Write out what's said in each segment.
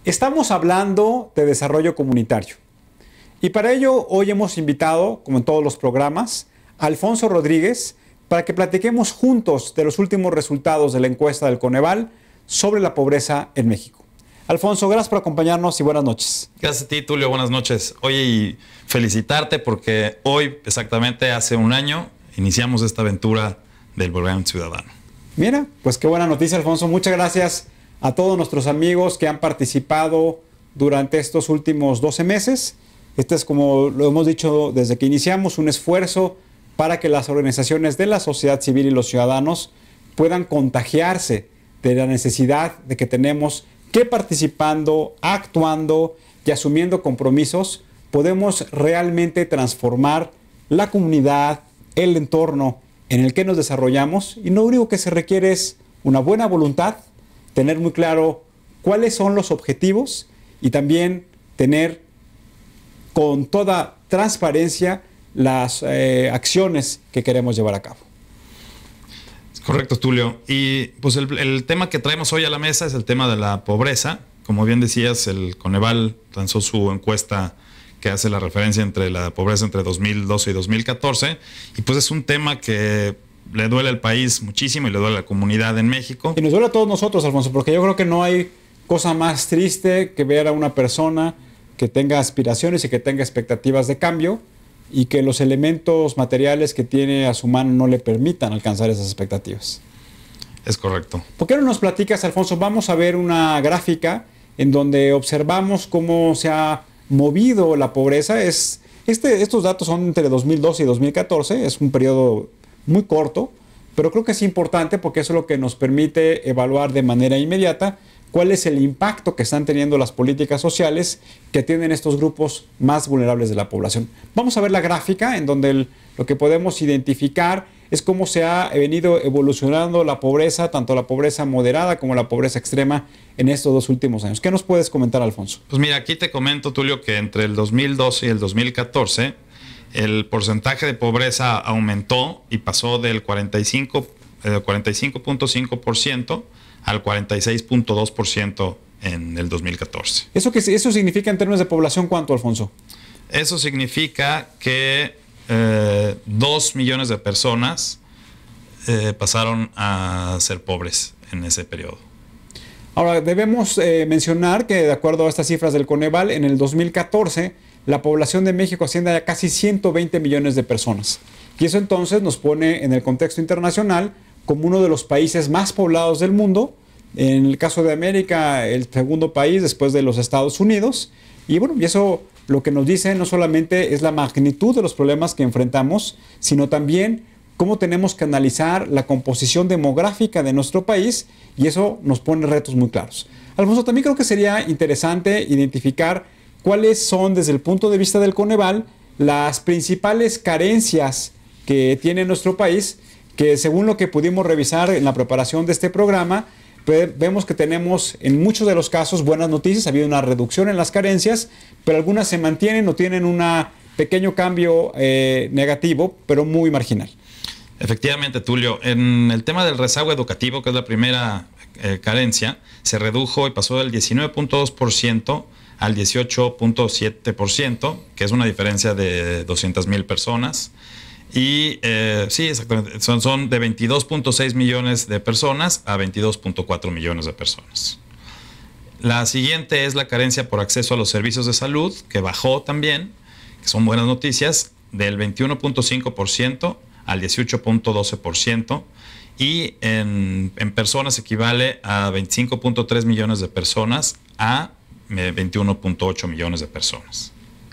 Estamos hablando de desarrollo comunitario. Y para ello hoy hemos invitado, como en todos los programas, a Alfonso Rodríguez para que platiquemos juntos de los últimos resultados de la encuesta del Coneval sobre la pobreza en México. Alfonso, gracias por acompañarnos y buenas noches. Gracias a ti, Tulio. Buenas noches. Oye, y felicitarte porque hoy, exactamente hace un año, iniciamos esta aventura del Programa Ciudadano. Mira, pues qué buena noticia, Alfonso. Muchas gracias a todos nuestros amigos que han participado durante estos últimos 12 meses. Este es, como lo hemos dicho desde que iniciamos, un esfuerzo para que las organizaciones de la sociedad civil y los ciudadanos puedan contagiarse de la necesidad de que tenemos que, participando, actuando y asumiendo compromisos, podemos realmente transformar la comunidad, el entorno en el que nos desarrollamos, y lo único que se requiere es una buena voluntad, tener muy claro cuáles son los objetivos y también tener con toda transparencia las acciones que queremos llevar a cabo. Correcto, Tulio. Y pues el tema que traemos hoy a la mesa es el tema de la pobreza. Como bien decías, el Coneval lanzó su encuesta que hace la referencia entre la pobreza entre 2012 y 2014. Y pues es un tema que le duele al país muchísimo y le duele a la comunidad en México. Y nos duele a todos nosotros, Alfonso, porque yo creo que no hay cosa más triste que ver a una persona que tenga aspiraciones y que tenga expectativas de cambio y que los elementos materiales que tiene a su mano no le permitan alcanzar esas expectativas. Es correcto. ¿Por qué no nos platicas, Alfonso? Vamos a ver una gráfica en donde observamos cómo se ha movido la pobreza. Estos datos son entre 2012 y 2014, es un periodo muy corto, pero creo que es importante porque eso es lo que nos permite evaluar de manera inmediata cuál es el impacto que están teniendo las políticas sociales que tienen estos grupos más vulnerables de la población. Vamos a ver la gráfica en donde lo que podemos identificar es cómo se ha venido evolucionando la pobreza, tanto la pobreza moderada como la pobreza extrema en estos dos últimos años. ¿Qué nos puedes comentar, Alfonso? Pues mira, aquí te comento, Tulio, que entre el 2012 y el 2014 el porcentaje de pobreza aumentó y pasó del 45.5% al 46.2% en el 2014. ¿Eso significa en términos de población cuánto, Alfonso? Eso significa que 2 millones de personas pasaron a ser pobres en ese periodo. Ahora, debemos mencionar que, de acuerdo a estas cifras del Coneval, en el 2014 la población de México asciende a casi 120 millones de personas. Y eso entonces nos pone en el contexto internacional como uno de los países más poblados del mundo. En el caso de América, el segundo país después de los Estados Unidos. Y bueno, y eso lo que nos dice no solamente es la magnitud de los problemas que enfrentamos, sino también cómo tenemos que analizar la composición demográfica de nuestro país, y eso nos pone retos muy claros. Alfonso, también creo que sería interesante identificar cuáles son, desde el punto de vista del Coneval, las principales carencias que tiene nuestro país, que según lo que pudimos revisar en la preparación de este programa, vemos que tenemos en muchos de los casos buenas noticias. Ha habido una reducción en las carencias, pero algunas se mantienen o tienen un pequeño cambio negativo, pero muy marginal. Efectivamente, Tulio. En el tema del rezago educativo, que es la primera carencia, se redujo y pasó del 19.2% al 18.7%, que es una diferencia de 200,000 personas. Y sí, exactamente, son de 22.6 millones de personas a 22.4 millones de personas. La siguiente es la carencia por acceso a los servicios de salud, que bajó también, que son buenas noticias, del 21.5% al 18.12%, y en personas equivale a 25.3 millones de personas a 21.8 millones de personas,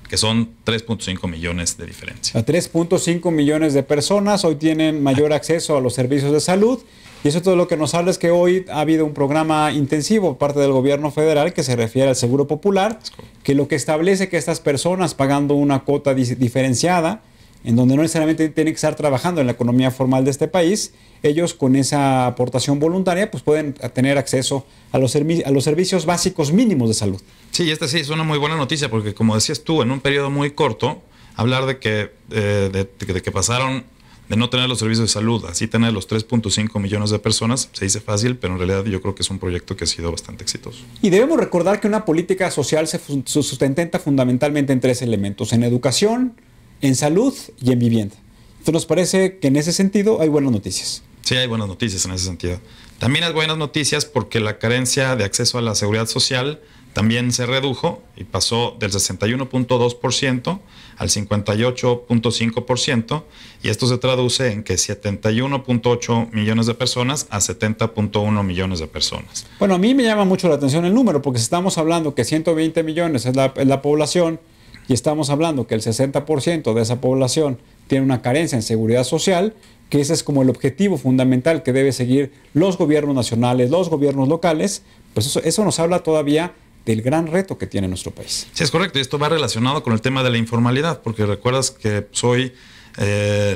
que son 3.5 millones de diferencia. A 3.5 millones de personas hoy tienen mayor acceso a los servicios de salud, y eso todo lo que nos habla es que hoy ha habido un programa intensivo por parte del gobierno federal que se refiere al Seguro Popular, que lo que establece que estas personas, pagando una cuota diferenciada, en donde no necesariamente tienen que estar trabajando en la economía formal de este país, ellos con esa aportación voluntaria pues pueden tener acceso a los servicios básicos mínimos de salud. Sí, esta sí es una muy buena noticia, porque como decías tú, en un periodo muy corto, hablar de que pasaron de no tener los servicios de salud, así tener los 3.5 millones de personas, se dice fácil, pero en realidad yo creo que es un proyecto que ha sido bastante exitoso. Y debemos recordar que una política social se sustenta fundamentalmente en 3 elementos: en educación, en salud y en vivienda. Entonces nos parece que en ese sentido hay buenas noticias. Sí, hay buenas noticias en ese sentido. También hay buenas noticias porque la carencia de acceso a la seguridad social también se redujo y pasó del 61.2% al 58.5%, y esto se traduce en que 71.8 millones de personas a 70.1 millones de personas. Bueno, a mí me llama mucho la atención el número, porque si estamos hablando que 120 millones es la población y estamos hablando que el 60% de esa población tiene una carencia en seguridad social, que ese es como el objetivo fundamental que debe seguir los gobiernos nacionales, los gobiernos locales, pues eso nos habla todavía del gran reto que tiene nuestro país. Sí, es correcto. Y esto va relacionado con el tema de la informalidad, porque recuerdas que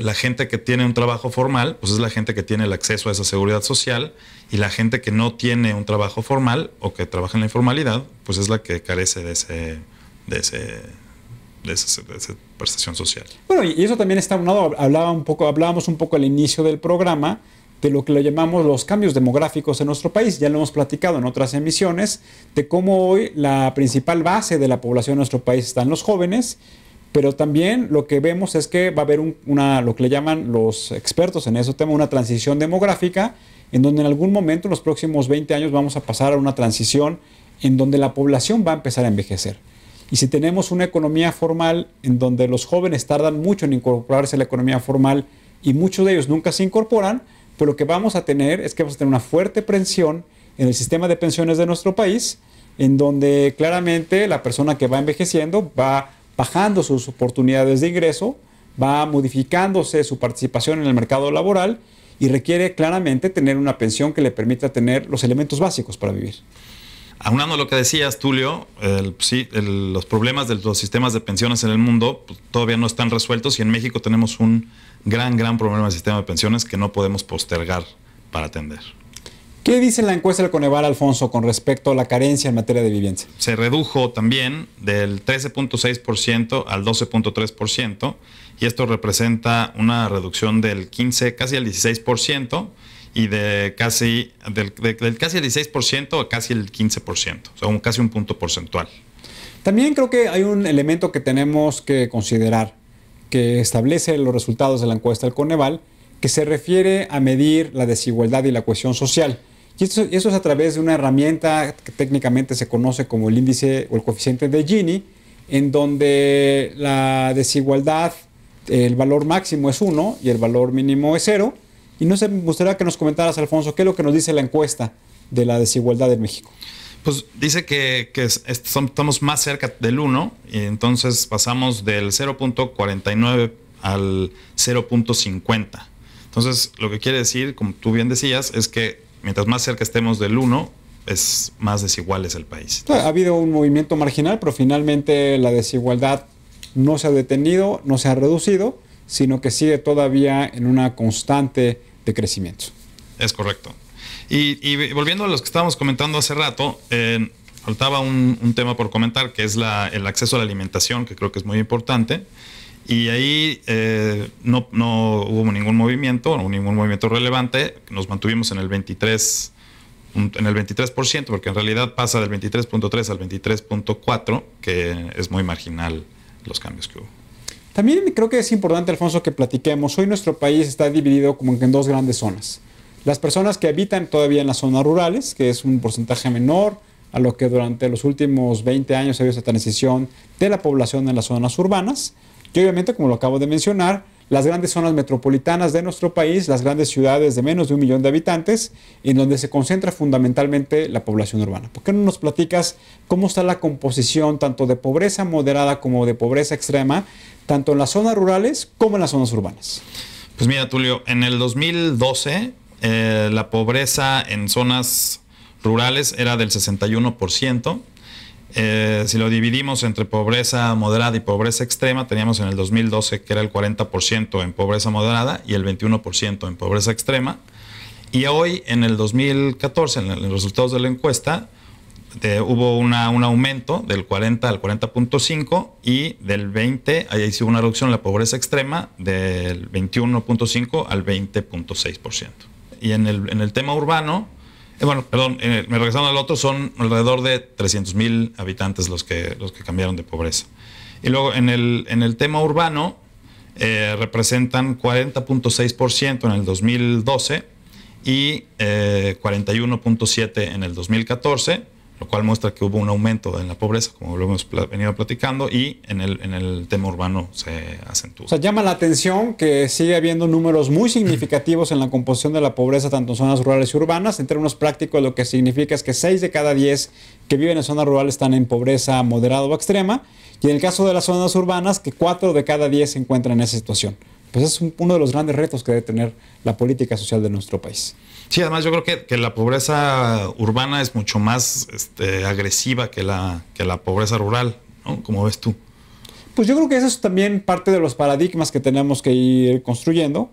la gente que tiene un trabajo formal, pues es la gente que tiene el acceso a esa seguridad social, y la gente que no tiene un trabajo formal o que trabaja en la informalidad, pues es la que carece de esa prestación social. Bueno, y eso también está unado, hablábamos un poco al inicio del programa de lo que le llamamos los cambios demográficos en nuestro país. Ya lo hemos platicado en otras emisiones, de cómo hoy la principal base de la población de nuestro país están los jóvenes, pero también lo que vemos es que va a haber lo que le llaman los expertos en ese tema, una transición demográfica, en donde en algún momento, en los próximos 20 años, vamos a pasar a una transición en donde la población va a empezar a envejecer. Y si tenemos una economía formal en donde los jóvenes tardan mucho en incorporarse a la economía formal y muchos de ellos nunca se incorporan, pues lo que vamos a tener es que vamos a tener una fuerte presión en el sistema de pensiones de nuestro país, en donde claramente la persona que va envejeciendo va bajando sus oportunidades de ingreso, va modificándose su participación en el mercado laboral y requiere claramente tener una pensión que le permita tener los elementos básicos para vivir. Aunando lo que decías, Tulio, los problemas de los sistemas de pensiones en el mundo pues, todavía no están resueltos, y en México tenemos un gran problema del sistema de pensiones que no podemos postergar para atender. ¿Qué dice la encuesta del Coneval, Alfonso, con respecto a la carencia en materia de vivienda? Se redujo también del 13.6% al 12.3%, y esto representa una reducción del casi al 16%, y del casi el 16% a casi el 15%, o sea, casi un punto porcentual. También creo que hay un elemento que tenemos que considerar, que establece los resultados de la encuesta del Coneval, que se refiere a medir la desigualdad y la cohesión social. Y eso es a través de una herramienta que técnicamente se conoce como el índice o el coeficiente de Gini, en donde la desigualdad, el valor máximo es 1 y el valor mínimo es 0. Y me gustaría que nos comentaras, Alfonso, qué es lo que nos dice la encuesta de la desigualdad en México. Pues dice que estamos más cerca del 1, y entonces pasamos del 0.49 al 0.50. Entonces, lo que quiere decir, como tú bien decías, es que mientras más cerca estemos del 1, es más desigual es el país. Ha habido un movimiento marginal, pero finalmente la desigualdad no se ha detenido, no se ha reducido, sino que sigue todavía en una constante de crecimiento. Es correcto. Y volviendo a los que estábamos comentando hace rato, faltaba un tema por comentar, que es el acceso a la alimentación, que creo que es muy importante. Y ahí no hubo ningún movimiento relevante. Nos mantuvimos en el 23%, porque en realidad pasa del 23.3 al 23.4, que es muy marginal los cambios que hubo. También creo que es importante, Alfonso, que platiquemos. Hoy nuestro país está dividido como en 2 grandes zonas. Las personas que habitan todavía en las zonas rurales, que es un porcentaje menor a lo que durante los últimos 20 años ha habido esta transición de la población en las zonas urbanas. Y obviamente, como lo acabo de mencionar, las grandes zonas metropolitanas de nuestro país, las grandes ciudades de menos de 1 millón de habitantes, en donde se concentra fundamentalmente la población urbana. ¿Por qué no nos platicas cómo está la composición tanto de pobreza moderada como de pobreza extrema, tanto en las zonas rurales como en las zonas urbanas? Pues mira, Tulio, en el 2012 la pobreza en zonas rurales era del 61%. Si lo dividimos entre pobreza moderada y pobreza extrema, teníamos en el 2012 que era el 40% en pobreza moderada y el 21% en pobreza extrema. Y hoy, en el 2014, en los resultados de la encuesta, hubo un aumento del 40 al 40.5 y del 20, ahí sí hubo una reducción en la pobreza extrema del 21.5 al 20.6%. Y en el tema urbano, regresando al otro, son alrededor de 300,000 habitantes los que cambiaron de pobreza. Y luego en el tema urbano representan 40.6% en el 2012 y 41.7% en el 2014, lo cual muestra que hubo un aumento en la pobreza, como lo hemos venido platicando, y en el tema urbano se acentúa. O sea, llama la atención que sigue habiendo números muy significativos en la composición de la pobreza, tanto en zonas rurales y urbanas. En términos prácticos, lo que significa es que 6 de cada 10 que viven en zonas rurales están en pobreza moderada o extrema, y en el caso de las zonas urbanas, que 4 de cada 10 se encuentran en esa situación. Pues es uno de los grandes retos que debe tener la política social de nuestro país. Sí, además yo creo que la pobreza urbana es mucho más agresiva que la pobreza rural, ¿no? ¿Cómo ves tú? Pues yo creo que eso es también parte de los paradigmas que tenemos que ir construyendo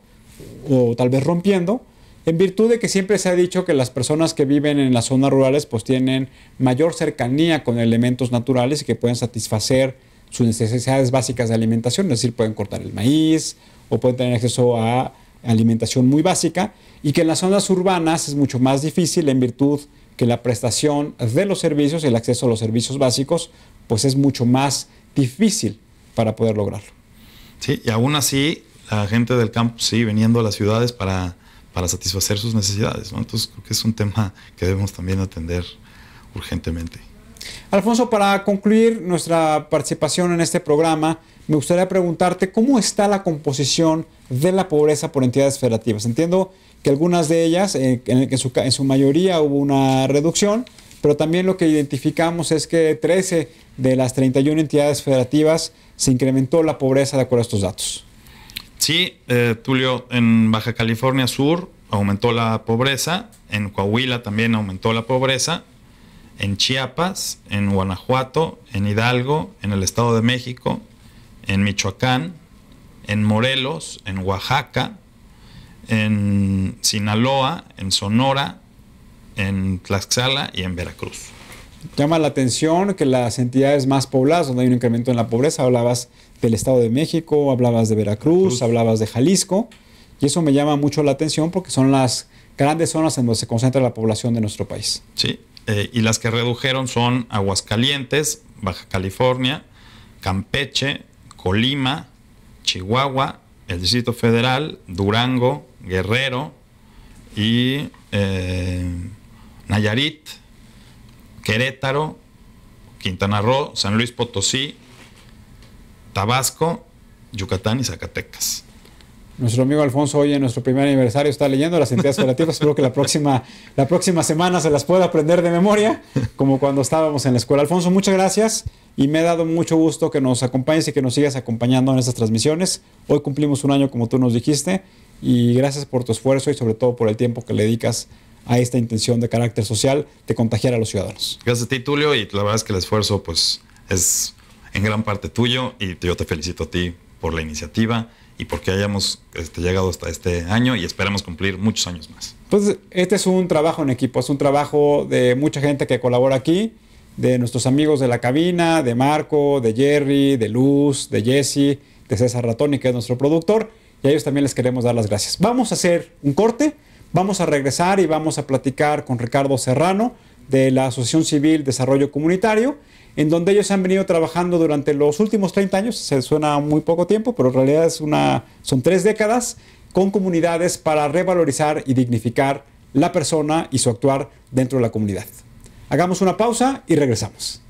o tal vez rompiendo, en virtud de que siempre se ha dicho que las personas que viven en las zonas rurales pues tienen mayor cercanía con elementos naturales y que pueden satisfacer sus necesidades básicas de alimentación, es decir, pueden cortar el maíz o pueden tener acceso a alimentación muy básica, y que en las zonas urbanas es mucho más difícil en virtud que la prestación de los servicios y el acceso a los servicios básicos pues es mucho más difícil para poder lograrlo. Sí, y aún así la gente del campo sigue viniendo a las ciudades para satisfacer sus necesidades, ¿no? Entonces creo que es un tema que debemos también atender urgentemente. Alfonso, para concluir nuestra participación en este programa, me gustaría preguntarte cómo está la composición de la pobreza por entidades federativas. Entiendo que algunas de ellas, en su mayoría hubo una reducción, pero también lo que identificamos es que 13 de las 31 entidades federativas se incrementó la pobreza de acuerdo a estos datos. Sí, Tulio, en Baja California Sur aumentó la pobreza, en Coahuila también aumentó la pobreza, en Chiapas, en Guanajuato, en Hidalgo, en el Estado de México, en Michoacán, en Morelos, en Oaxaca, en Sinaloa, en Sonora, en Tlaxcala y en Veracruz. Llama la atención que las entidades más pobladas, donde hay un incremento en la pobreza, hablabas del Estado de México, hablabas de Veracruz, hablabas de Jalisco, y eso me llama mucho la atención porque son las grandes zonas en donde se concentra la población de nuestro país. Sí, y las que redujeron son Aguascalientes, Baja California, Campeche, Colima, Chihuahua, el Distrito Federal, Durango, Guerrero y Nayarit, Querétaro, Quintana Roo, San Luis Potosí, Tabasco, Yucatán y Zacatecas. Nuestro amigo Alfonso hoy en nuestro primer aniversario está leyendo las entidades federativas. Espero que la próxima semana se las pueda aprender de memoria, como cuando estábamos en la escuela. Alfonso, muchas gracias y me ha dado mucho gusto que nos acompañes y que nos sigas acompañando en estas transmisiones. Hoy cumplimos un año, como tú nos dijiste, y gracias por tu esfuerzo y sobre todo por el tiempo que le dedicas a esta intención de carácter social de contagiar a los ciudadanos. Gracias a ti, Tulio, y la verdad es que el esfuerzo pues es en gran parte tuyo y yo te felicito a ti por la iniciativa y porque hayamos llegado hasta este año y esperamos cumplir muchos años más. Pues este es un trabajo en equipo, es un trabajo de mucha gente que colabora aquí, de nuestros amigos de la cabina, de Marco, de Jerry, de Luz, de Jesse, de César Ratoni, que es nuestro productor, y a ellos también les queremos dar las gracias. Vamos a hacer un corte, vamos a regresar y vamos a platicar con Ricardo Serrano de la Asociación Civil Desarrollo Comunitario, en donde ellos han venido trabajando durante los últimos 30 años, se suena muy poco tiempo, pero en realidad son 3 décadas, con comunidades para revalorizar y dignificar la persona y su actuar dentro de la comunidad. Hagamos una pausa y regresamos.